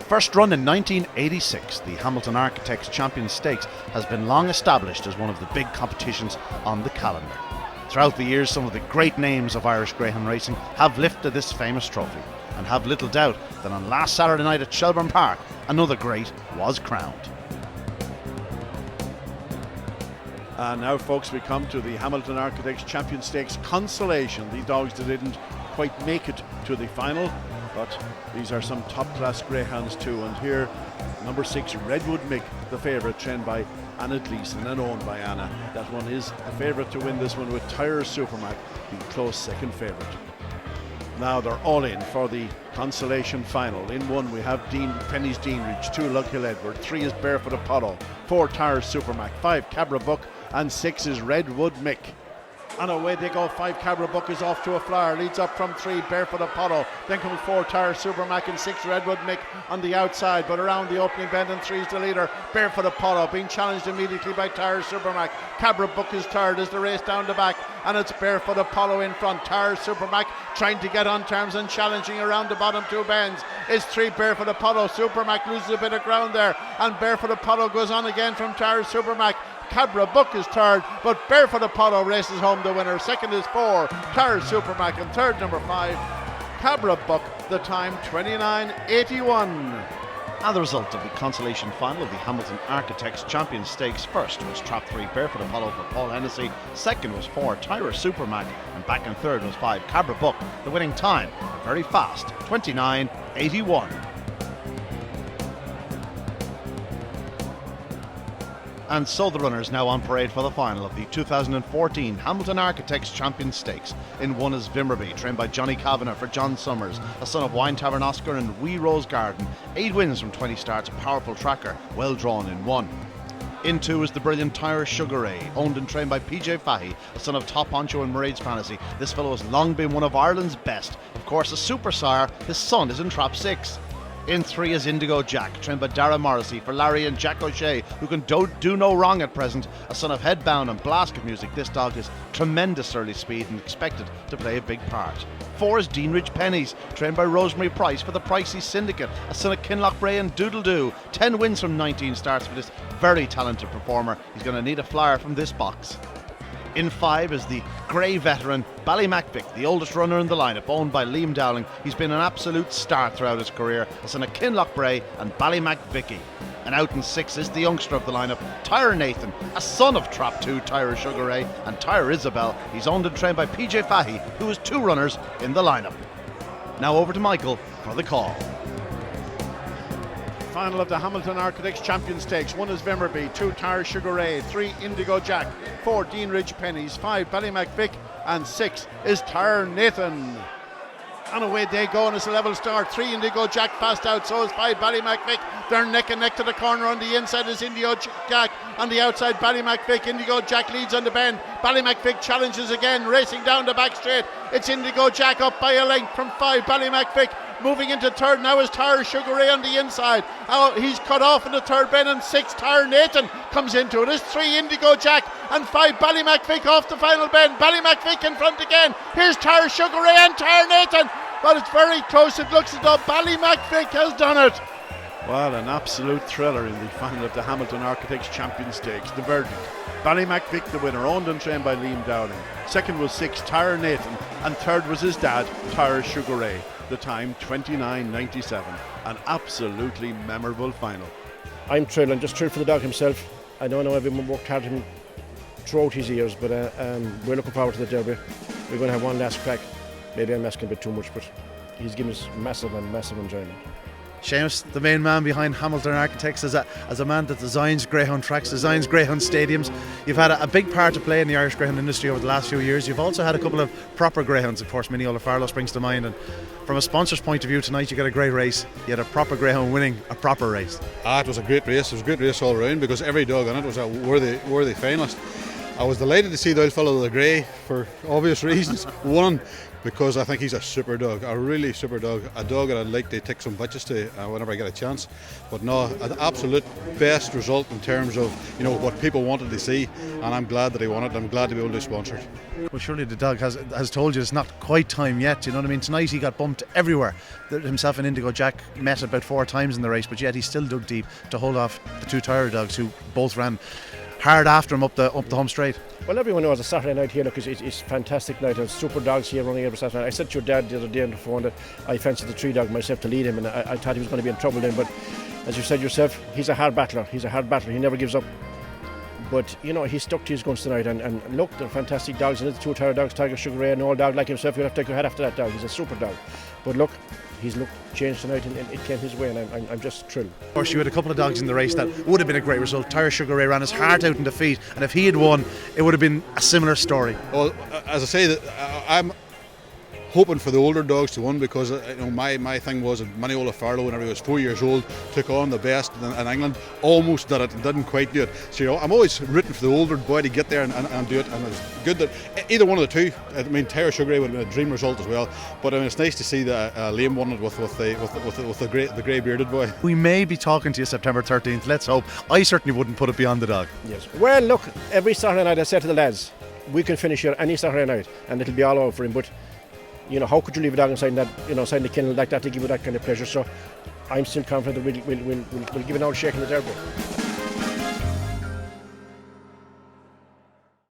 First run in 1986, the Hamilton Architects Champions Stakes has been long established as one of the big competitions on the calendar. Throughout the years, some of the great names of Irish greyhound racing have lifted this famous trophy, and have little doubt that on last Saturday night at Shelbourne Park, another great was crowned. And now, folks, we come to the Hamilton Architects Champion Stakes Consolation. The dogs that didn't quite make it to the final, but these are some top-class greyhounds too. And here, number 6, Redwood Mick, the favourite, trained by Anna Gleeson and owned by Anna. That one is a favourite to win this one, with Tyre Supermac being close second favourite. Now they're all in for the Consolation final. In 1 we have Penny's Deanridge, 2 Lughill Edward, 3 is Barefoot Apollo, 4 Tyre Supermac, 5 Cabra Buck, and 6 is Redwood Mick. And away they go. 5 Cabra Buck is off to a flyer, leads up from 3 Barefoot Apollo, then comes 4 Tyre Supermac and 6 Redwood Mick on the outside, but around the opening bend, and 3 is the leader, Barefoot Apollo, being challenged immediately by Tyre Supermac. Cabra Buck is third as the race down the back, and it's Barefoot Apollo in front. Tyre Supermac trying to get on terms and challenging around the bottom 2 bends. It's 3 Barefoot Apollo. Supermac loses a bit of ground there, and Barefoot Apollo goes on again from Tyre Supermac. Cabra Buck is third, but Barefoot Apollo races home the winner. Second is 4 Tyre Supermac, and third number 5 Cabra Buck. The time 29:81. And the result of the Consolation final of the Hamilton Architects Champions Stakes: first was trap 3 Barefoot Apollo for Paul Hennessy, second was 4 Tyre Supermac, and back in third was 5 Cabra Buck. The winning time, a very fast 29:81. And so the runners now on parade for the final of the 2014 Hamilton Architects Champions Stakes. In 1 is Vimmerby, trained by Johnny Kavanagh for John Summers, a son of Wine Tavern Oscar and Wee Rose Garden. 8 wins from 20 starts, a powerful tracker, well drawn in 1. In 2 is the brilliant Tyre Sugar Ray, owned and trained by PJ Fahy, a son of Top Honcho and Mairead's Fantasy. This fellow has long been one of Ireland's best. Of course, a super sire, his son is in trap 6. In 3 is Indigo Jack, trained by Dara Morrissey for Larry and Jack O'Shea, who can do no wrong at present. A son of Headbound and Blast of Music, this dog has tremendous early speed and expected to play a big part. 4 is Deanridge Pennies, trained by Rosemary Price for the Pricey Syndicate, a son of Kinloch Bray and Doodle Doo. 10 wins from 19 starts for this very talented performer. He's going to need a flyer from this box. In 5 is the grey veteran Ballymacvic, the oldest runner in the lineup, owned by Liam Dowling. He's been an absolute star throughout his career, a son of Kinloch Bray and Ballymacvicky. And out in 6 is the youngster of the lineup, Tyre Nathan, a son of Trap 2 Tyre Sugar Ray and Tyre Isabel. He's owned and trained by PJ Fahy, who has 2 runners in the lineup. Now over to Michael for the call. Final of the Hamilton Architects Champion Stakes. 1 is Vimmerby, 2 Tyre Sugar Ray, 3 Indigo Jack, 4 Deanridge Pennies, 5 Ballymacvic, and 6 is Tyre Nathan. And away they go, and it's a level start. 3 Indigo Jack fast out, so is 5 Ballymacvic. They're neck and neck to the corner. On the inside is Indigo Jack, on the outside Ballymacvic. Indigo Jack leads on the bend. Ballymacvic challenges again, racing down the back straight. It's Indigo Jack up by a length from 5 Ballymacvic. Moving into third now is Tyre Sugar Ray on the inside. He's cut off in the third bend, and 6 Tyre Nathan comes into it. It's 3 Indigo Jack and 5 Ballymacvic off the final bend. Ballymacvic in front again. Here's Tyre Sugar Ray and Tyre Nathan, but it's very close. It looks as though Ballymacvic has done it. Well, an absolute thriller in the final of the Hamilton Architects Champion Stakes. The verdict: Ballymacvic the winner, owned and trained by Liam Dowling. Second was 6 Tyre Nathan, and third was his dad, Tyre Sugar Ray. The time 29:97. An absolutely memorable final. I'm thrilled. I'm just thrilled for the dog himself. I know everyone worked hard him throughout his years, but we're looking forward to the derby. We're going to have one last crack. Maybe I'm asking a bit too much, but he's given us massive enjoyment. Seamus, the main man behind Hamilton Architects, as a man that designs greyhound tracks, designs greyhound stadiums. You've had a big part to play in the Irish greyhound industry over the last few years. You've also had a couple of proper greyhounds. Of course, Mineola Farlow springs to mind, and from a sponsor's point of view tonight, you got a great race. You had a proper greyhound winning a proper race. It was a great race. It was a great race all around, because every dog on it was a worthy finalist. I was delighted to see the old fellow of the grey, for obvious reasons. Won. because I think he's a super dog, a really super dog, a dog that I'd like to take some bitches to whenever I get a chance. But no, an absolute best result in terms of what people wanted to see, and I'm glad that he won it. I'm glad to be able to sponsor it. Well, surely the dog has told you it's not quite time yet. You know what I mean? Tonight he got bumped everywhere. Himself and Indigo Jack met about 4 times in the race, but yet he still dug deep to hold off the 2 Tyre dogs who both ran hard after him up the home straight. Well, everyone knows a Saturday night here, look, it's fantastic night. There's super dogs here running every Saturday night. I said to your dad the other day on the phone that I fancied the 3 dog myself to lead him, and I thought he was going to be in trouble then. But as you said yourself, he's a hard battler. He never gives up. But he stuck to his guns tonight, and look, they're fantastic dogs. And it's 2 Tyre dogs, Tiger, Sugar Ray, an old dog like himself. You'll have to take your head after that dog. He's a super dog. But look, he's looked changed tonight, and it came his way, and I'm just thrilled. Of course, you had a couple of dogs in the race that would have been a great result. Tiger Sugar Ray ran his heart out in defeat, and if he had won, it would have been a similar story. Well, as I say, that I'm hoping for the older dogs to win, because my thing was that Maniola Farlow, whenever he was 4 years old, took on the best in England, almost did it and didn't quite do it. So I'm always rooting for the older boy to get there and do it, and it's good that either one of the two. I mean, Tiger Sugar Ray would have been a dream result as well, but it's nice to see that Liam won it with the grey bearded boy. We may be talking to you September 13th, let's hope. I certainly wouldn't put it beyond the dog. Yes. Well, look, every Saturday night I say to the lads, we can finish here any Saturday night and it'll be all over for him, but how could you leave a dog inside that, inside the kennel like that to give you that kind of pleasure? So I'm still confident that we'll give an old shake in the Derby.